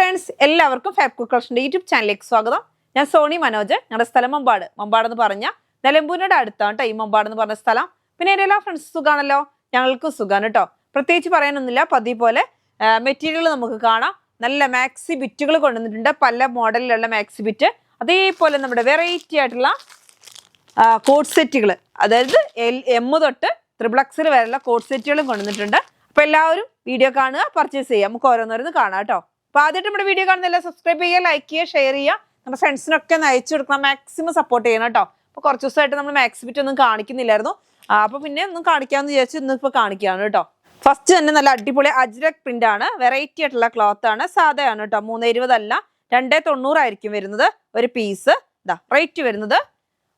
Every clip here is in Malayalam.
ഫ്രണ്ട്സ്, എല്ലാവർക്കും ഫാബ് കുക്ക് കളക്ഷൻ്റെ യൂട്യൂബ് ചാനലിലേക്ക് സ്വാഗതം. ഞാൻ സോണി മനോജ്. ഞങ്ങളുടെ സ്ഥലം മമ്പാട്. മമ്പാടെന്ന് പറഞ്ഞാൽ നിലമ്പൂരിനോട് അടുത്താണ് കേട്ടോ ഈ മമ്പാടെന്ന് പറഞ്ഞ സ്ഥലം. പിന്നെ എൻ്റെ എല്ലാ ഫ്രണ്ട്സ് സുഖാണല്ലോ? ഞങ്ങൾക്ക് സുഖമാണ് കേട്ടോ. പ്രത്യേകിച്ച് പറയാനൊന്നുമില്ല. പതിവ് പോലെ മെറ്റീരിയൽ നമുക്ക് കാണാം. നല്ല മാക്സി ബിറ്റുകൾ കൊണ്ടുവന്നിട്ടുണ്ട്, പല മോഡലിലുള്ള മാക്സി ബിറ്റ്. അതേപോലെ നമ്മുടെ വെറൈറ്റി ആയിട്ടുള്ള കോഡ് സെറ്റുകൾ, അതായത് M തൊട്ട് XXL വരെയുള്ള കോഡ് സെറ്റുകളും കൊണ്ടുവന്നിട്ടുണ്ട്. അപ്പോൾ എല്ലാവരും വീഡിയോ കാണുക, പർച്ചേസ് ചെയ്യുക. നമുക്ക് ഓരോന്നോരോന്ന് കാണാം കേട്ടോ. അപ്പോൾ ആദ്യമായിട്ട് നമ്മുടെ വീഡിയോ കാണുന്നില്ല, സബ്സ്ക്രൈബ് ചെയ്യുക, ലൈക്ക് ചെയ്യുക, ഷെയർ ചെയ്യുക. നമ്മുടെ ഫ്രണ്ട്സിനൊക്കെ ഒന്ന് അയച്ചു കൊടുക്കണം, മാക്സിമം സപ്പോർട്ട് ചെയ്യണം കേട്ടോ. അപ്പോൾ കുറച്ച് ദിവസമായിട്ട് നമ്മൾ മാക്സി ബിറ്റ് ഒന്നും കാണിക്കുന്നില്ലായിരുന്നു. അപ്പോൾ പിന്നെ ഒന്നും കാണിക്കാമെന്ന് വിചാരിച്ചു ഇന്നിപ്പോൾ കാണിക്കുകയാണ് കേട്ടോ. ഫസ്റ്റ് തന്നെ നല്ല അടിപൊളി അജ്രക് പ്രിന്റ് ആണ്, വെറൈറ്റി ആയിട്ടുള്ള ക്ലോത്ത് ആണ്, സാധയാണ് കേട്ടോ. 320 അല്ല, 290 ആയിരിക്കും വരുന്നത് ഒരു പീസ്. ഇതാ റേറ്റ് വരുന്നത്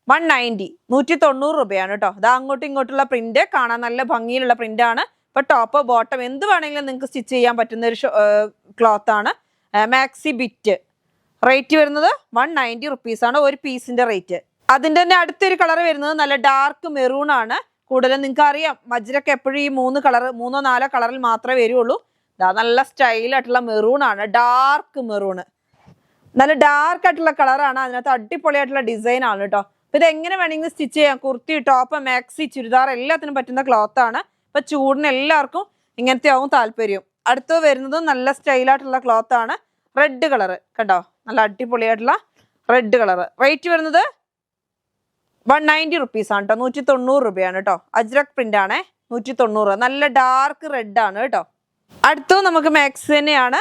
190, 190 രൂപയാണ് കേട്ടോ. ഇതാ അങ്ങോട്ടും ഇങ്ങോട്ടുള്ള പ്രിന്റ് കാണാൻ നല്ല ഭംഗിയിലുള്ള പ്രിന്റ് ആണ്. ഇപ്പൊ ടോപ്പ് ബോട്ടം എന്ത് വേണമെങ്കിലും നിങ്ങൾക്ക് സ്റ്റിച്ച് ചെയ്യാൻ പറ്റുന്ന ഒരു ക്ലോത്ത് ആണ്. മാക്സി ബിറ്റ് റേറ്റ് വരുന്നത് 190 റുപ്പീസ് ആണ് ഒരു പീസിന്റെ റേറ്റ്. അതിന്റെ തന്നെ അടുത്തൊരു കളർ വരുന്നത് നല്ല ഡാർക്ക് മെറൂൺ ആണ്. കൂടുതലും നിങ്ങൾക്ക് അറിയാം, മജ്രക്ക് എപ്പോഴും ഈ 3 or 4 കളറിൽ മാത്രമേ വരുള്ളൂ. ഇതാ നല്ല സ്റ്റൈലായിട്ടുള്ള മെറൂൺ ആണ്, ഡാർക്ക് മെറൂണ്. നല്ല ഡാർക്ക് ആയിട്ടുള്ള കളറാണ്, അതിനകത്ത് അടിപൊളിയായിട്ടുള്ള ഡിസൈൻ ആണ് കേട്ടോ. അപ്പൊ ഇത് എങ്ങനെ വേണമെങ്കിലും സ്റ്റിച്ച് ചെയ്യാം. കുർത്തി, ടോപ്പ്, മാക്സി, ചുരിദാർ എല്ലാത്തിനും പറ്റുന്ന ക്ലോത്ത് ആണ്. ഇപ്പൊ ചൂടിന് എല്ലാവർക്കും ഇങ്ങനത്തെ ആവും താല്പര്യം. അടുത്ത് വരുന്നത് നല്ല സ്റ്റൈലായിട്ടുള്ള ക്ലോത്ത് ആണ്, റെഡ് കളർ കണ്ടോ, നല്ല അടിപൊളിയായിട്ടുള്ള റെഡ് കളർ. റേറ്റ് വരുന്നത് 190 റുപ്പീസ് ആണ് കേട്ടോ, 190 രൂപയാണ് കേട്ടോ. അജ്രക് പ്രിന്റ് ആണേ, 190. നല്ല ഡാർക്ക് റെഡ് ആണ് കേട്ടോ. അടുത്തത് നമുക്ക് മാക്സി തന്നെയാണ്.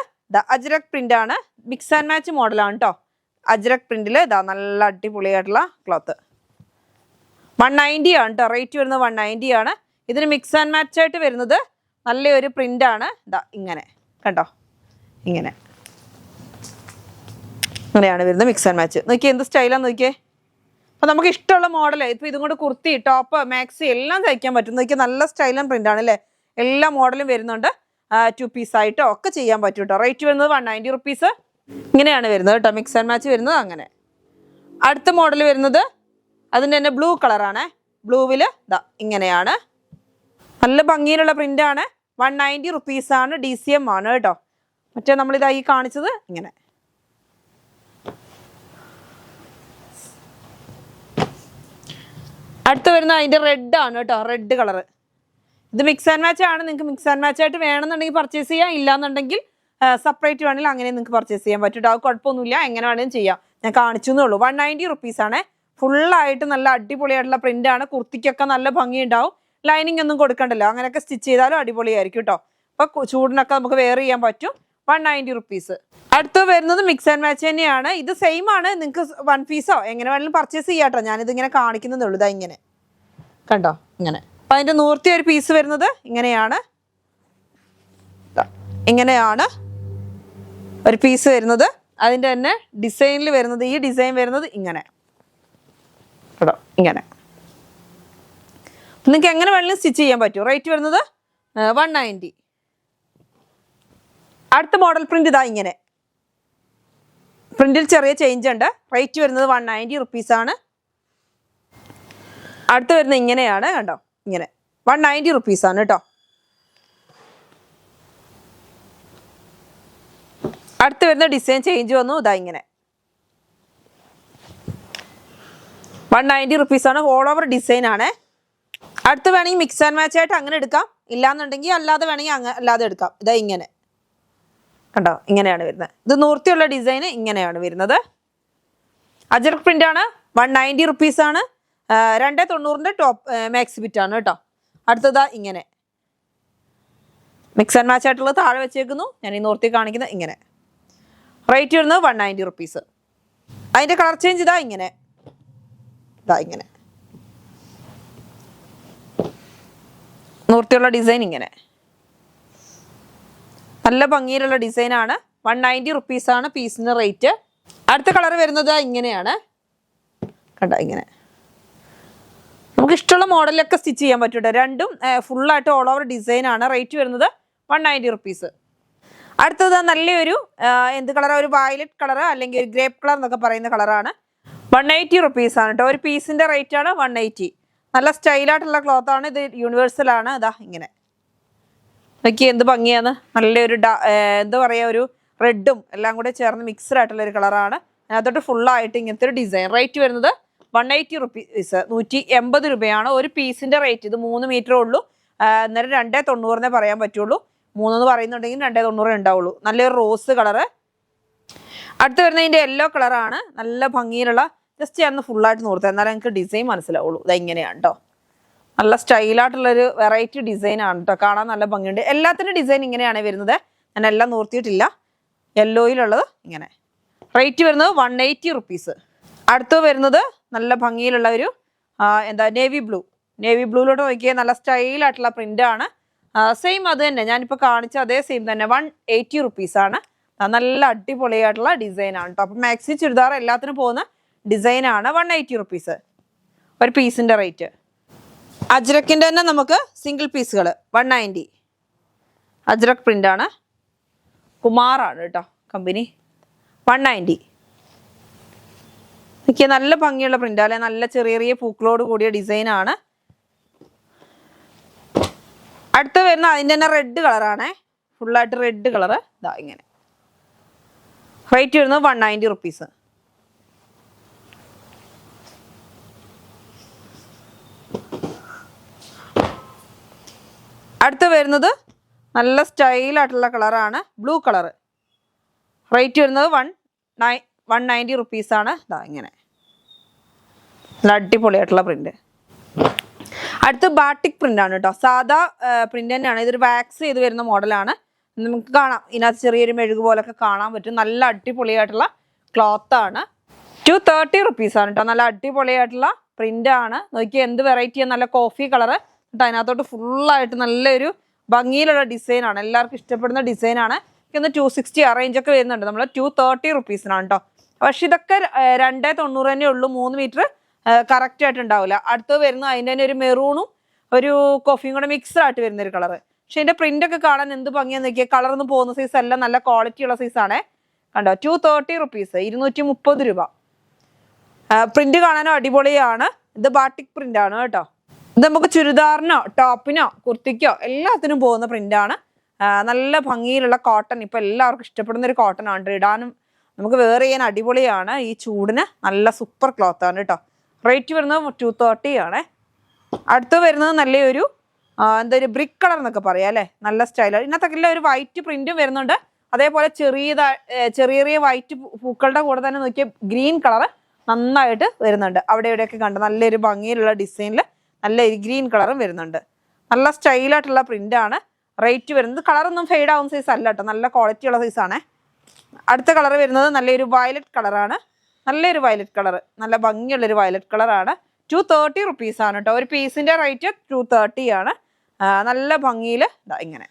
അജ്രക് പ്രിന്റ് ആണ്, മിക്സ് ആൻഡ് മാച്ച് മോഡലാണ് കേട്ടോ. അജ്രക് പ്രിന്റിൽ ഇതാ നല്ല അടിപൊളിയായിട്ടുള്ള ക്ലോത്ത്. 190 ആണ് കേട്ടോ. റേറ്റ് വരുന്നത് 190 ആണ്. ഇതിന് മിക്സ് ആൻഡ് മാച്ച് ആയിട്ട് വരുന്നത് നല്ലൊരു പ്രിന്റ് ആണ്. ഇതാ ഇങ്ങനെ കണ്ടോ, ഇങ്ങനെയാണ് വരുന്നത് മിക്സ് ആൻഡ് മാച്ച്. നോക്കിയേ എന്ത് സ്റ്റൈലാന്ന് നോക്കിയേ. അപ്പൊ നമുക്ക് ഇഷ്ടമുള്ള മോഡൽ, ഇപ്പൊ ഇതും കൊണ്ട് കുർത്തി, ടോപ്പ്, മാക്സി എല്ലാം തയ്ക്കാൻ പറ്റും. നോക്കിയാൽ നല്ല സ്റ്റൈലും പ്രിന്റ് ആണ് അല്ലേ. എല്ലാ മോഡലും വരുന്നുണ്ട്. 2 പീസ് ആയിട്ടോ ഒക്കെ ചെയ്യാൻ പറ്റും കേട്ടോ. റേറ്റ് വരുന്നത് 190 റുപ്പീസ്. ഇങ്ങനെയാണ് വരുന്നത് കേട്ടോ, മിക്സ് ആൻഡ് മാച്ച് വരുന്നത് അങ്ങനെ. അടുത്ത മോഡൽ വരുന്നത് അതിൻ്റെ തന്നെ ബ്ലൂ കളറാണ്. ബ്ലൂവിൽ ഇതാ ഇങ്ങനെയാണ്, നല്ല ഭംഗിയിലുള്ള പ്രിന്റ് ആണ്. 190 റുപ്പീസ് ആണ്. DCM ആണ് കേട്ടോ. മറ്റേ നമ്മളിതായി കാണിച്ചത് ഇങ്ങനെ. അടുത്ത് വരുന്ന അതിൻ്റെ റെഡ് ആണ് കേട്ടോ, റെഡ് കളർ. ഇത് മിക്സ് ആൻഡ് മാച്ച് ആണ്. നിങ്ങൾക്ക് മിക്സ് ആൻഡ് മാച്ച് ആയിട്ട് വേണമെന്നുണ്ടെങ്കിൽ പർച്ചേസ് ചെയ്യാം, ഇല്ലാന്നുണ്ടെങ്കിൽ സെപ്പറേറ്റ് വേണമെങ്കിൽ അങ്ങനെ നിങ്ങൾക്ക് പർച്ചേസ് ചെയ്യാൻ പറ്റും. അത് കുഴപ്പമൊന്നുമില്ല, എങ്ങനെ വേണമെങ്കിലും ചെയ്യാം. ഞാൻ കാണിച്ചു എന്നേ ഉള്ളൂ. 190 റുപ്പീസ് ആണ്. ഫുള്ളായിട്ട് നല്ല അടിപൊളിയായിട്ടുള്ള പ്രിന്റ് ആണ്. കുർത്തിക്കൊക്കെ നല്ല ഭംഗി ഉണ്ടാവും. ലൈനിങ് ഒന്നും കൊടുക്കണ്ടല്ലോ, അങ്ങനെയൊക്കെ സ്റ്റിച്ച് ചെയ്താലും അടിപൊളിയായിരിക്കും കേട്ടോ. അപ്പൊ ചൂടിനൊക്കെ നമുക്ക് വെയർ ചെയ്യാൻ പറ്റും. 190 റുപ്പീസ്. അടുത്ത് വരുന്നത് മിക്സ് ആൻഡ് മാച്ച് തന്നെയാണ്. ഇത് സെയിം ആണ്. നിങ്ങൾക്ക് 1 പീസോ എങ്ങനെ വേണമെങ്കിലും പർച്ചേസ് ചെയ്യാം കേട്ടോ. ഞാനിത് ഇങ്ങനെ കാണിക്കുന്നതേ ഉള്ളൂ. ഇതാ ഇങ്ങനെ കണ്ടോ, ഇങ്ങനെ. അപ്പൊ അതിന്റെ 100 പീസ് വരുന്നത് ഇങ്ങനെയാണ്. ഇങ്ങനെയാണ് ഒരു പീസ് വരുന്നത്. അതിന്റെ തന്നെ ഡിസൈനിൽ വരുന്നത്, ഈ ഡിസൈൻ വരുന്നത് ഇങ്ങനെ കേട്ടോ, ഇങ്ങനെ. നിങ്ങൾക്ക് എങ്ങനെ വേണമെങ്കിലും സ്റ്റിച്ച് ചെയ്യാൻ പറ്റും. റേറ്റ് വരുന്നത് 190. അടുത്ത മോഡൽ പ്രിന്റ് ഇതാ ഇങ്ങനെ. പ്രിന്റിൽ ചെറിയ ചേഞ്ച് ഉണ്ട്. റേറ്റ് വരുന്നത് 190 റുപ്പീസ് ആണ്. അടുത്ത് വരുന്നത് ഇങ്ങനെയാണ് കണ്ടോ, ഇങ്ങനെ 190 റുപ്പീസ് ആണ് കേട്ടോ. അടുത്ത് വരുന്ന ഡിസൈൻ ചേഞ്ച് വന്നു, ഇതാ ഇങ്ങനെ. 190 റുപ്പീസ് ആണ്. ഓൾ ഓവർ ഡിസൈൻ ആണ്. അടുത്ത് വേണമെങ്കിൽ മിക്സ് ആൻഡ് മാച്ച് ആയിട്ട് അങ്ങനെ എടുക്കാം, ഇല്ലാന്നുണ്ടെങ്കിൽ അല്ലാതെ വേണമെങ്കിൽ അല്ലാതെ എടുക്കാം. ഇതാ ഇങ്ങനെ കണ്ടോ, ഇങ്ങനെയാണ് വരുന്നത്. ഇത് 100 ഡിസൈൻ ഇങ്ങനെയാണ് വരുന്നത്. അജ്രക് പ്രിന്റ് ആണ്. 190 റുപ്പീസ് ആണ്. 290 ടോപ്പ് മാക്സി ബിറ്റ് ആണ് കേട്ടോ. അടുത്തതാ ഇങ്ങനെ മിക്സ് ആൻഡ് മാച്ച് ആയിട്ടുള്ളത് താഴെ വെച്ചേക്കുന്നു. ഞാൻ ഈ 100 കാണിക്കുന്നത് ഇങ്ങനെ. റേറ്റ് വരുന്നത് 190 റുപ്പീസ്. അതിന്റെ കളർ ചേഞ്ച് ഇതാ ഇങ്ങനെ, ഇങ്ങനെ 100 ഡിസൈൻ ഇങ്ങനെ. നല്ല ഭംഗിയിലുള്ള ഡിസൈൻ ആണ്. 190 റുപ്പീസ് ആണ് പീസിന് റേറ്റ്. അടുത്ത കളർ വരുന്നത് ഇങ്ങനെയാണ് കണ്ടോ, ഇങ്ങനെ. നമുക്ക് ഇഷ്ടമുള്ള മോഡലൊക്കെ സ്റ്റിച്ച് ചെയ്യാൻ പറ്റൂട്ടോ. രണ്ടും ഫുള്ളായിട്ട് ഓൾ ഓവർ ഡിസൈൻ ആണ്. റേറ്റ് വരുന്നത് 190 റുപ്പീസ്. അടുത്തത് നല്ലൊരു എന്ത് കളറാണ്, ഒരു വയലറ്റ് കളർ അല്ലെങ്കിൽ ഒരു ഗ്രേപ്പ് കളർ എന്നൊക്കെ പറയുന്ന കളറാണ്. 180 റുപ്പീസ് ആണ് കേട്ടോ. ഒരു പീസിന്റെ റേറ്റ് ആണ് 180. നല്ല സ്റ്റൈലായിട്ടുള്ള ക്ലോത്ത് ആണ്. ഇത് യൂണിവേഴ്സൽ ആണ്. ഇതാ ഇങ്ങനെ നോക്കി എന്ത് ഭംഗിയാണ്. നല്ലൊരു എന്താ പറയുക, ഒരു റെഡും എല്ലാം കൂടെ ചേർന്ന് മിക്സ്ഡ് ആയിട്ടുള്ള ഒരു കളറാണ്. അതിനകത്തോട്ട് ഫുള്ളായിട്ട് ഇങ്ങനത്തെ ഒരു ഡിസൈൻ. റേറ്റ് വരുന്നത് 180 റുപ്പീസ്, 180 രൂപയാണ് ഒരു പീസിന്റെ റേറ്റ്. ഇത് 3 മീറ്ററേ ഉള്ളൂ. അന്നേരം 290 പറയാൻ പറ്റുള്ളൂ. 3 പറയുന്നുണ്ടെങ്കിൽ 290 ഉണ്ടാവുള്ളൂ. നല്ലൊരു റോസ് കളറ്. അടുത്ത് വരുന്നതിന്റെ യെല്ലോ കളറാണ്. നല്ല ഭംഗിയിലുള്ള, ജസ്റ്റ് ഞാൻ ഫുള്ളായിട്ട് നോർത്ത് എന്നാലും എനിക്ക് ഡിസൈൻ മനസ്സിലാവുള്ളൂ. ഇത് ഇങ്ങനെയാണ് കേട്ടോ. നല്ല സ്റ്റൈലായിട്ടുള്ളൊരു വെറൈറ്റി ഡിസൈൻ ആണ് കേട്ടോ. കാണാൻ നല്ല ഭംഗിയുണ്ട്. എല്ലാത്തിൻ്റെ ഡിസൈൻ ഇങ്ങനെയാണ് വരുന്നത്. ഞാൻ എല്ലാം നോർത്തിയിട്ടില്ല. യെല്ലോയിലുള്ളത് ഇങ്ങനെ. റേറ്റ് വരുന്നത് 180 റുപ്പീസ്. അടുത്ത് വരുന്നത് നല്ല ഭംഗിയിലുള്ള ഒരു നേവി ബ്ലൂ. നേവി ബ്ലൂയിലോട്ട് നോക്കിയാൽ നല്ല സ്റ്റൈലായിട്ടുള്ള പ്രിൻ്റാണ്. സെയിം അത് തന്നെ ഞാനിപ്പോൾ കാണിച്ച അതേ സെയിം തന്നെ 180 റുപ്പീസാണ്. നല്ല അടിപൊളിയായിട്ടുള്ള ഡിസൈനാണ് കേട്ടോ. അപ്പം മാക്സി ചുരിദാർ എല്ലാത്തിനും പോകുന്ന ഡിസൈനാണ്. 180 റുപ്പീസ് ഒരു പീസിൻ്റെ റേറ്റ്. അജ്രക്കിൻ്റെ തന്നെ നമുക്ക് സിംഗിൾ പീസുകൾ 190. അജ്രക് പ്രിൻ്റാണ്. കുമാറാണ് കേട്ടോ കമ്പനി. 190. എനിക്ക് നല്ല ഭംഗിയുള്ള പ്രിൻ്റ് അല്ലെ. നല്ല ചെറിയ ചെറിയ പൂക്കളോട് കൂടിയ ഡിസൈനാണ്. അടുത്ത് വരുന്ന അതിൻ്റെ തന്നെ റെഡ് കളറാണേ. ഫുള്ളായിട്ട് റെഡ് കളറ്. ഇതാ ഇങ്ങനെ. റേറ്റ് വരുന്നത് 190 റുപ്പീസ്. അടുത്ത് വരുന്നത് നല്ല സ്റ്റൈലായിട്ടുള്ള കളറാണ്. Blue colour. റേറ്റ് വരുന്നത് 190 റുപ്പീസാണ്. ഇതാ ഇങ്ങനെ നല്ല അടിപൊളിയായിട്ടുള്ള പ്രിന്റ്. അടുത്ത് ബാട്ടിക് പ്രിന്റ് ആണ് കേട്ടോ. സാധാ പ്രിന്റ് തന്നെയാണ്. ഇതൊരു വാക്സ് ചെയ്ത് വരുന്ന മോഡലാണ്. നമുക്ക് കാണാം ഇതിനകത്ത് ചെറിയൊരു മെഴുകു പോലൊക്കെ കാണാൻ പറ്റും. നല്ല അടിപൊളിയായിട്ടുള്ള ക്ലോത്ത് ആണ്. 230 റുപ്പീസാണ് കേട്ടോ. നല്ല അടിപൊളിയായിട്ടുള്ള പ്രിന്റ് ആണ്. നോക്കിയാൽ എന്ത് വെറൈറ്റിയാണ്. നല്ല കോഫി കളറ്. എന്നിട്ട് അതിനകത്തോട്ട് ഫുള്ളായിട്ട് നല്ലൊരു ഭംഗിയിലുള്ള ഡിസൈനാണ്. എല്ലാവർക്കും ഇഷ്ടപ്പെടുന്ന ഡിസൈനാണ്. ഇന്ന് 260 ആ റേഞ്ചൊക്കെ വരുന്നുണ്ട്. നമ്മൾ 230 റുപ്പീസിനാണ് കേട്ടോ. പക്ഷെ ഇതൊക്കെ 290 തന്നെ ഉള്ളൂ. 3 മീറ്റർ കറക്റ്റ് ആയിട്ട് ഉണ്ടാവില്ല. അടുത്ത് വരുന്ന അതിൻ്റെ തന്നെ ഒരു മെറൂണും ഒരു കോഫിയും കൂടെ മിക്സ്ഡ് ആയിട്ട് വരുന്ന ഒരു കളറ്. പക്ഷെ ഇതിന്റെ പ്രിന്റ് ഒക്കെ കാണാൻ എന്ത് ഭംഗിയാന്ന് നോക്കിയാൽ. കളറൊന്നും പോകുന്ന സൈസ് അല്ല. നല്ല ക്വാളിറ്റി ഉള്ള സൈസാണേ. കണ്ടോ 230 റുപ്പീസ്, 230 രൂപ. പ്രിന്റ് കാണാനോ അടിപൊളിയാണ്. ഇത് ബാട്ടിക് പ്രിന്റ് ആണ് കേട്ടോ. ഇത് നമുക്ക് ചുരിദാറിനോ ടോപ്പിനോ കുർത്തിക്കോ എല്ലാത്തിനും പോകുന്ന പ്രിന്റാണ്. നല്ല ഭംഗിയിലുള്ള കോട്ടൺ. ഇപ്പൊ എല്ലാവർക്കും ഇഷ്ടപ്പെടുന്ന ഒരു കോട്ടൺ ആണ്. ഇടാനും നമുക്ക് വെയർ ചെയ്യാൻ അടിപൊളിയാണ്. ഈ ചൂടിന് നല്ല സൂപ്പർ ക്ലോത്ത് ആണ് കേട്ടോ. റേറ്റ് വരുന്നത് 230 ആണ്. അടുത്ത് വരുന്നത് നല്ലൊരു എന്താ ഒരു ബ്രിക്ക് കളർ എന്നൊക്കെ പറയാം അല്ലേ. നല്ല സ്റ്റൈലാണ്. ഇതിനകത്തൊക്കെ ഒരു വൈറ്റ് പ്രിന്റും വരുന്നുണ്ട്. അതേപോലെ ചെറിയ ചെറിയ വൈറ്റ് പൂക്കളുടെ കൂടെ തന്നെ നോക്കിയ ഗ്രീൻ കളർ നന്നായിട്ട് വരുന്നുണ്ട്. അവിടെ ഇവിടെയൊക്കെ കണ്ട് നല്ലൊരു ഭംഗിയിലുള്ള ഡിസൈനിൽ നല്ലൊരു ഗ്രീൻ കളറും വരുന്നുണ്ട്. നല്ല സ്റ്റൈലായിട്ടുള്ള പ്രിന്റാണ്. റേറ്റ് വരുന്നത് കളറൊന്നും ഫെയ്ഡ് ആവുന്ന സൈസ് അല്ല കേട്ടോ. നല്ല ക്വാളിറ്റി ഉള്ള സൈസാണ്. അടുത്ത കളർ വരുന്നത് നല്ലൊരു വയലറ്റ് കളറാണ്. നല്ലൊരു വയലറ്റ് കളർ. നല്ല ഭംഗിയുള്ളൊരു വയലറ്റ് കളറാണ്. 230 റുപ്പീസാണ് കേട്ടോ. ഒരു പീസിൻ്റെ റേറ്റ് 230 ആണ്. നല്ല ഭംഗിയിൽ ഇങ്ങനെ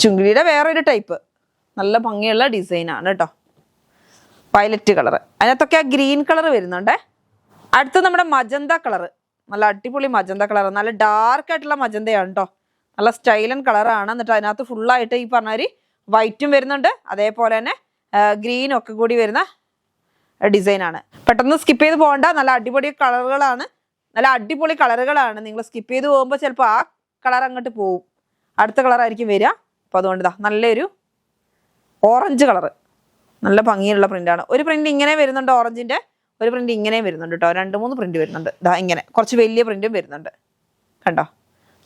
ചുങ്കിടിയുടെ വേറൊരു ടൈപ്പ് നല്ല ഭംഗിയുള്ള ഡിസൈനാണ് കേട്ടോ. Violet colour. അതിനകത്തൊക്കെ ആ ഗ്രീൻ കളർ വരുന്നുണ്ടേ. അടുത്ത് നമ്മുടെ മജന്ത കളർ. നല്ല അടിപൊളി മജന്ത കളർ. നല്ല ഡാർക്ക് ആയിട്ടുള്ള മജന്തയാണ് കേട്ടോ. നല്ല സ്റ്റൈലൻ കളറാണ്. എന്നിട്ട് അതിനകത്ത് ഫുള്ളായിട്ട് ഈ പറഞ്ഞ വൈറ്റും വരുന്നുണ്ട്. അതേപോലെ തന്നെ ഗ്രീനും ഒക്കെ കൂടി വരുന്ന ഡിസൈനാണ്. പെട്ടെന്ന് സ്കിപ്പ് ചെയ്ത് പോകണ്ട. നല്ല അടിപൊളി കളറുകളാണ്. നല്ല അടിപൊളി കളറുകളാണ്. നിങ്ങൾ സ്കിപ്പ് ചെയ്ത് പോകുമ്പോൾ ചിലപ്പോൾ ആ കളർ അങ്ങോട്ട് പോവും. അടുത്ത കളറായിരിക്കും വരിക. അപ്പോൾ അതുകൊണ്ട് നല്ലൊരു ഓറഞ്ച് കളറ്. നല്ല ഭംഗിയുള്ള പ്രിൻ്റാണ്. ഒരു പ്രിൻ്റ് ഇങ്ങനെ വരുന്നുണ്ട് ഓറഞ്ചിൻ്റെ. ഒരു പ്രിൻ്റ് ഇങ്ങനെ വരുന്നുണ്ട് കേട്ടോ. 2-3 പ്രിൻ്റ് വരുന്നുണ്ട്. ഇങ്ങനെ കുറച്ച് വലിയ പ്രിൻ്റും വരുന്നുണ്ട്. കണ്ടോ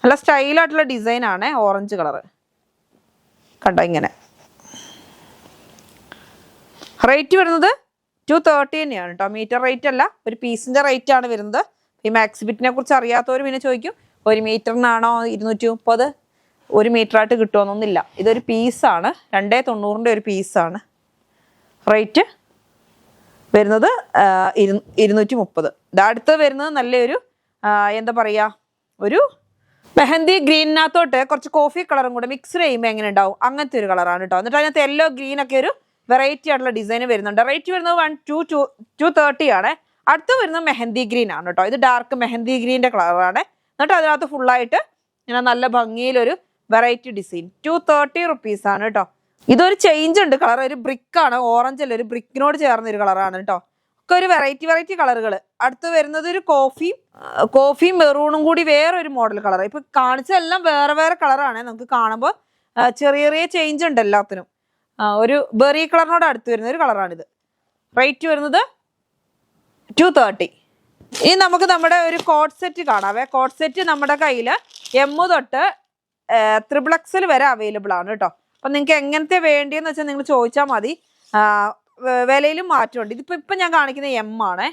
നല്ല സ്റ്റൈലായിട്ടുള്ള ഡിസൈനാണ്. ഓറഞ്ച് കളറ് കണ്ടോ ഇങ്ങനെ. റേറ്റ് വരുന്നത് 230 തന്നെയാണ് കേട്ടോ. മീറ്റർ റേറ്റ് അല്ല, ഒരു പീസിൻ്റെ റേറ്റ് ആണ് വരുന്നത്. ഈ മാക്സി ബിറ്റിനെ കുറിച്ച് അറിയാത്തവർ പിന്നെ ചോദിക്കും 1 മീറ്ററിനാണോ 230, 1 മീറ്ററായിട്ട് കിട്ടുമെന്നൊന്നുമില്ല. ഇതൊരു പീസാണ്. 290 ഒരു പീസാണ്. റേറ്റ് വരുന്നത് 230. അടുത്ത് വരുന്നത് നല്ലൊരു എന്താ പറയുക, ഒരു മെഹന്തി ഗ്രീനിനകത്തോട്ട് കുറച്ച് കോഫി കളറും കൂടെ മിക്സ് ചെയ്യുമ്പോൾ എങ്ങനെ ഉണ്ടാവും അങ്ങനത്തെ ഒരു കളറാണ് കേട്ടോ. എന്നിട്ട് അതിനകത്ത് യെല്ലോ ഗ്രീനൊക്കെ ഒരു വെറൈറ്റി ആയിട്ടുള്ള ഡിസൈൻ വരുന്നുണ്ട്. റേറ്റ് വരുന്നത് 230 ആണ്. അടുത്ത് വരുന്നത് മെഹന്തി ഗ്രീൻ ആണ് കേട്ടോ. ഇത് ഡാർക്ക് മെഹന്തി ഗ്രീൻ്റെ കളറാണ്. എന്നിട്ട് അതിനകത്ത് ഫുള്ളായിട്ട് ഇങ്ങനെ നല്ല ഭംഗിയിലൊരു വെറൈറ്റി ഡിസൈൻ. 230 റുപ്പീസാണ് കേട്ടോ. ഇതൊരു ചേഞ്ച് ഉണ്ട് കളർ. ഒരു ബ്രിക്കാണ്. ഓറഞ്ച് അല്ല, ഒരു ബ്രിക്കിനോട് ചേർന്നൊരു കളറാണ് കേട്ടോ. ഒക്കെ ഒരു വെറൈറ്റി കളറുകൾ. അടുത്ത് വരുന്നത് ഒരു കോഫിയും മെറൂണും കൂടി വേറൊരു മോഡൽ കളർ. ഇപ്പൊ കാണിച്ചതെല്ലാം വേറെ കളറാണ്. നമുക്ക് കാണുമ്പോൾ ചെറിയ ചേഞ്ച് ഉണ്ട് എല്ലാത്തിനും. ഒരു ബെറി കളറിനോട് അടുത്ത് വരുന്ന ഒരു കളറാണിത്. റേറ്റ് വരുന്നത് 230. ഇനി നമുക്ക് നമ്മുടെ ഒരു കോട്ട് സെറ്റ് കാണാവേ. കോട്ട് സെറ്റ് നമ്മുടെ കയ്യിൽ M തൊട്ട് XXL വരെ അവൈലബിൾ ആണ് കേട്ടോ. അപ്പം നിങ്ങൾക്ക് എങ്ങനത്തെ വേണ്ടിയെന്ന് വെച്ചാൽ നിങ്ങൾ ചോദിച്ചാൽ മതി. വിലയിലും മാറ്റമുണ്ട്. ഇപ്പം ഞാൻ കാണിക്കുന്ന M ആണ്.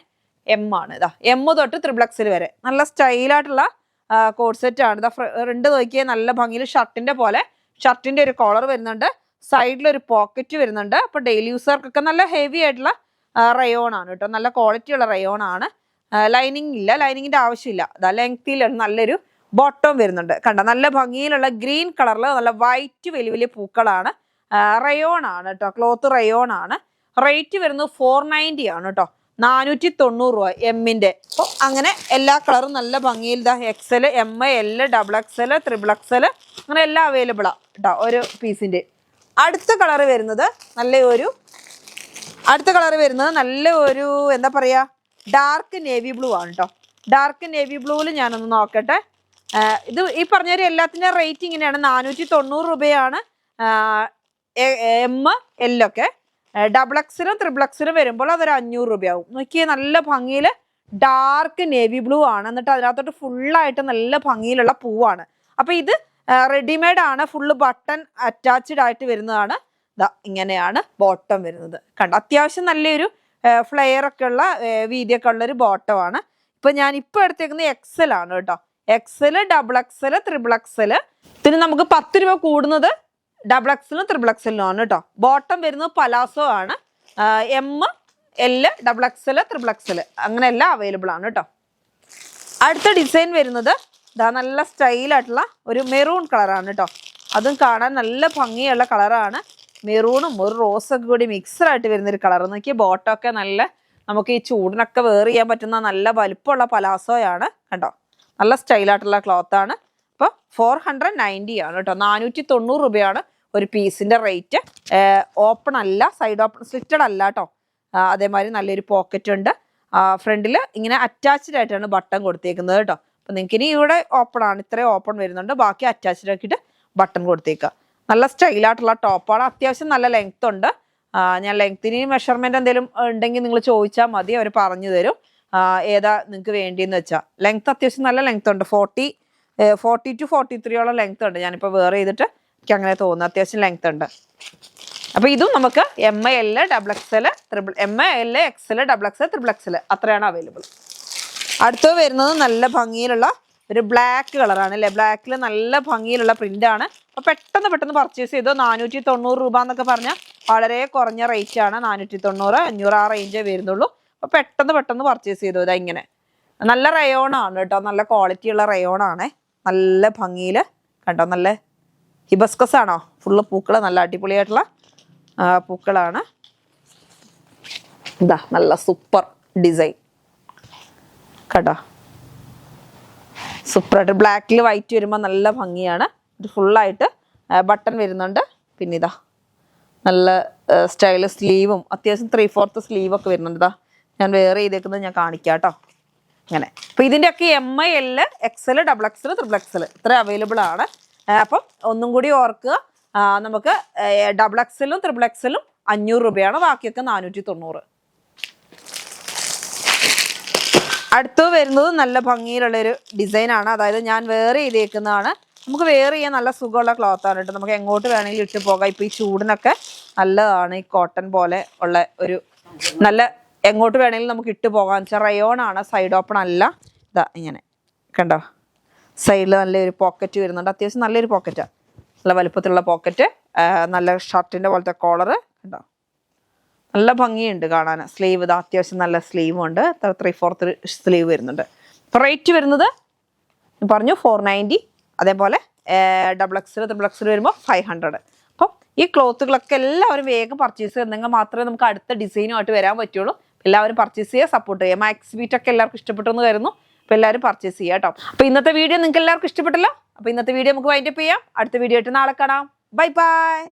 ഇതാ M തൊട്ട് XXL വരെ നല്ല സ്റ്റൈലായിട്ടുള്ള കോട്ട് സെറ്റ് ആണ്. ഇതാ ഫ്രണ്ട് നോക്കിയാൽ നല്ല ഭംഗിയിൽ ഷർട്ടിന്റെ പോലെ ഷർട്ടിന്റെ ഒരു കോളർ വരുന്നുണ്ട്. സൈഡിലൊരു പോക്കറ്റ് വരുന്നുണ്ട്. അപ്പോൾ ഡെയിലി യൂസർക്കൊക്കെ നല്ല ഹെവി ആയിട്ടുള്ള റയോൺ ആണ് കേട്ടോ. നല്ല ക്വാളിറ്റി ഉള്ള റയോൺ ആണ്. ലൈനിങ് ഇല്ല, ലൈനിങ്ങിന്റെ ആവശ്യമില്ല. അതാ ലെങ്തിലാണ് നല്ലൊരു ബോട്ടം വരുന്നുണ്ട്. കണ്ട നല്ല ഭംഗിയിലുള്ള ഗ്രീൻ കളറിൽ നല്ല വൈറ്റ് വലിയ വലിയ പൂക്കളാണ്. റയോൺ ആണ് കേട്ടോ. ക്ലോത്ത് റയോൺ ആണ്. റേറ്റ് വരുന്നത് 490 ആണ് കേട്ടോ. 490 രൂപ എമ്മിന്റെ. അപ്പോൾ അങ്ങനെ എല്ലാ കളറും നല്ല ഭംഗിയിൽ ഇതാ XL, M, L, XXL, XXL അങ്ങനെ എല്ലാം അവൈലബിൾ ആണ് കേട്ടോ ഒരു പീസിന്റെ. അടുത്ത കളർ വരുന്നത് നല്ല ഒരു എന്താ പറയാ ഡാർക്ക് നേവി ബ്ലൂ ആണ് കേട്ടോ. ഡാർക്ക് നേവി ബ്ലൂവിൽ ഞാനൊന്ന് നോക്കട്ടെ. ഇത് ഈ പറഞ്ഞൊരു എല്ലാത്തിൻ്റെ റേറ്റ് ഇങ്ങനെയാണ്. 490 രൂപയാണ് M, L ഒക്കെ. XXL, XXL വരുമ്പോൾ അതൊരു 500 രൂപയാവും. നോക്കിയേ നല്ല ഭംഗിയിൽ ഡാർക്ക് നേവി ബ്ലൂ ആണ്. എന്നിട്ട് അതിനകത്തോട്ട് ഫുള്ളായിട്ട് നല്ല ഭംഗിയിലുള്ള പൂവാണ്. അപ്പൊ ഇത് റെഡിമെയ്ഡ് ആണ്. ഫുള്ള് ബട്ടൺ അറ്റാച്ച്ഡ് ആയിട്ട് വരുന്നതാണ്. ഇതാ ഇങ്ങനെയാണ് ബോട്ടം വരുന്നത്. കണ്ട അത്യാവശ്യം നല്ലൊരു ഫ്ലെയർ ഒക്കെ ഉള്ള വീതിയൊക്കെ ഉള്ള ഒരു ബോട്ടമാണ്. ഇപ്പൊ ഞാൻ ഇപ്പൊ എടുത്തേക്കുന്നത് XL ആണ് കേട്ടോ. XL, XXL, XXL. ഇതിന് നമുക്ക് 10 രൂപ കൂടുന്നത് XXL, XXL ആണ് കേട്ടോ. ബോട്ടം വരുന്നത് പലാസോ ആണ്. M, L, XXL, XXL അങ്ങനെ എല്ലാം അവൈലബിൾ ആണ് കേട്ടോ. അടുത്ത ഡിസൈൻ വരുന്നത് ഇതാ നല്ല സ്റ്റൈലായിട്ടുള്ള ഒരു മെറൂൺ കളറാണ് കേട്ടോ. അതും കാണാൻ നല്ല ഭംഗിയുള്ള കളറാണ്. മെറൂണും ഒരു റോസൊക്കെ കൂടി മിക്സഡ് ആയിട്ട് വരുന്നൊരു കളർ. നോക്കിയാൽ ബോട്ടമൊക്കെ നല്ല നമുക്ക് ഈ ചൂടിനൊക്കെ വെയർ ചെയ്യാൻ പറ്റുന്ന നല്ല വലുപ്പമുള്ള പലാസോയാണ് കണ്ടോ. നല്ല സ്റ്റൈലായിട്ടുള്ള ക്ലോത്ത് ആണ്. അപ്പോൾ 490 ആണ് കേട്ടോ. 490 രൂപയാണ് ഒരു പീസിന്റെ റേറ്റ്. ഓപ്പൺ അല്ല, സൈഡ് ഓപ്പൺ സ്ലിറ്റഡ് അല്ല കേട്ടോ. അതേമാതിരി നല്ലൊരു പോക്കറ്റ് ഉണ്ട്. ഫ്രണ്ടിൽ ഇങ്ങനെ അറ്റാച്ച്ഡ് ആയിട്ടാണ് ബട്ടൺ കൊടുത്തേക്കുന്നത് കേട്ടോ. അപ്പം നിങ്ങൾക്ക് ഇനി ഇവിടെ ഓപ്പൺ ആണ്, ഇത്രയും ഓപ്പൺ വരുന്നുണ്ട്. ബാക്കി അറ്റാച്ച്ഡ് ആക്കിയിട്ട് ബട്ടൺ കൊടുത്തേക്കുക. നല്ല സ്റ്റൈലായിട്ടുള്ള ടോപ്പാണ്. അത്യാവശ്യം നല്ല ലെങ്ത് ഉണ്ട്. ഞാൻ ലെങ്ത്തിന് മെഷർമെന്റ് എന്തെങ്കിലും ഉണ്ടെങ്കിൽ നിങ്ങൾ ചോദിച്ചാൽ മതി, അവർ പറഞ്ഞു തരും ഏതാ നിങ്ങൾക്ക് വേണ്ടിയെന്ന് വെച്ചാൽ. ലെങ്ത് അത്യാവശ്യം നല്ല ലെങ്ത് ഉണ്ട്. 40 to 43 ലെങ്ത് ഉണ്ട്. ഞാനിപ്പോൾ വേറെ ചെയ്തിട്ട് എനിക്ക് അങ്ങനെ തോന്നുന്നു. അത്യാവശ്യം ലെങ്ത് ഉണ്ട്. അപ്പൊ ഇതും നമുക്ക് M, L, XXL, M, L, XL, XXL, XXL അത്രയാണ് അവൈലബിൾ. അടുത്തത് വരുന്നത് നല്ല ഭംഗിയിലുള്ള ഒരു ബ്ലാക്ക് കളറാണ് അല്ലേ. ബ്ലാക്കിൽ നല്ല ഭംഗിയിലുള്ള പ്രിന്റ് ആണ്. അപ്പൊ പെട്ടെന്ന് പർച്ചേസ് ചെയ്തു. 490 രൂപ എന്നൊക്കെ പറഞ്ഞാൽ വളരെ കുറഞ്ഞ റേറ്റ് ആണ്. 490, 500 ആ റേഞ്ചേ വരുന്നുള്ളൂ. അപ്പൊ പെട്ടെന്ന് പർച്ചേസ് ചെയ്തു. ഇതാ ഇങ്ങനെ നല്ല റയോൺ ആണ് കേട്ടോ. നല്ല ക്വാളിറ്റി ഉള്ള റയോൺ ആണ്. നല്ല ഭംഗിയിൽ കണ്ടോ. നല്ല ഹിബസ്കസ് ആണോ, ഫുള്ള് പൂക്കൾ, നല്ല അടിപൊളിയായിട്ടുള്ള പൂക്കളാണ്. ഇതാ നല്ല സൂപ്പർ ഡിസൈൻ കേട്ടോ. സൂപ്പറായിട്ട് ബ്ലാക്കിൽ വൈറ്റ് വരുമ്പോൾ നല്ല ഭംഗിയാണ്. ഇത് ഫുള്ളായിട്ട് ബട്ടൺ വരുന്നുണ്ട്. പിന്നെ ഇതാ നല്ല സ്റ്റൈല് സ്ലീവും അത്യാവശ്യം 3/4 സ്ലീവൊക്കെ വരുന്നുണ്ട്. ഇതാ ഞാൻ വേറെ ചെയ്തേക്കുന്നത് ഞാൻ കാണിക്കാം കേട്ടോ. അങ്ങനെ അപ്പോൾ ഇതിൻ്റെയൊക്കെ M, L, XL, XXL, XXL ഇത്ര അവൈലബിൾ ആണ്. അപ്പം ഒന്നും കൂടി ഓർക്കുക, നമുക്ക് XXL, XXL 500 രൂപയാണ്. ബാക്കിയൊക്കെ 490. അടുത്ത് വരുന്നത് നല്ല ഭംഗിയിലുള്ളൊരു ഡിസൈനാണ്. അതായത് ഞാൻ വേറെ ചെയ്തേക്കുന്നതാണ്. നമുക്ക് വേറെ ചെയ്യാൻ നല്ല സുഖമുള്ള ക്ലോത്താണ് കേട്ടോ. നമുക്ക് എങ്ങോട്ട് വേണമെങ്കിലും ഇട്ട് പോകാം. ഇപ്പോൾ ഈ ചൂടിനൊക്കെ നല്ലതാണ്. ഈ കോട്ടൺ പോലെ ഉള്ള ഒരു നല്ല എങ്ങോട്ട് വേണമെങ്കിലും നമുക്ക് ഇട്ട് പോകാൻ വെച്ചാൽ റയോൺ ആണ്. സൈഡ് ഓപ്പൺ അല്ല. ഇതാ ഇങ്ങനെ കണ്ടോ. സൈഡിൽ നല്ലൊരു പോക്കറ്റ് വരുന്നുണ്ട്. അത്യാവശ്യം നല്ലൊരു പോക്കറ്റാണ്. നല്ല വലുപ്പത്തിലുള്ള പോക്കറ്റ്. നല്ല ഷർട്ടിൻ്റെ പോലത്തെ കോളറ് കണ്ടോ. നല്ല ഭംഗിയുണ്ട് കാണാൻ. സ്ലീവ് ഇത് അത്യാവശ്യം നല്ല സ്ലീവും ഉണ്ട്. 3/4 സ്ലീവ് വരുന്നുണ്ട്. അപ്പോൾ റേറ്റ് വരുന്നത് പറഞ്ഞു 490. അതേപോലെ XXL, XXL വരുമ്പോൾ 500. അപ്പം ഈ ക്ലോത്തുകളൊക്കെ എല്ലാവരും വേഗം പർച്ചേസ് ചെയ്തെങ്കിൽ മാത്രമേ നമുക്ക് അടുത്ത ഡിസൈനുമായിട്ട് വരാൻ പറ്റുള്ളൂ. എല്ലാവരും പർച്ചേസ് ചെയ്യുക, സപ്പോർട്ട് ചെയ്യുക. മാക്സ് ബീറ്റ് ഒക്കെ എല്ലാവർക്കും ഇഷ്ടപ്പെട്ടു എന്ന് കരുതുന്നു. അപ്പോൾ എല്ലാവരും പർച്ചേസ് ചെയ്യുക കേട്ടോ. അപ്പോൾ ഇന്നത്തെ വീഡിയോ നിങ്ങൾക്ക് എല്ലാവർക്കും ഇഷ്ടപ്പെട്ടല്ലോ. അപ്പോൾ ഇന്നത്തെ വീഡിയോ നമുക്ക് വൈൻഡപ്പ് ചെയ്യാം. അടുത്ത വീഡിയോ ആയിട്ട് നാളെ കാണാം. Bye bye.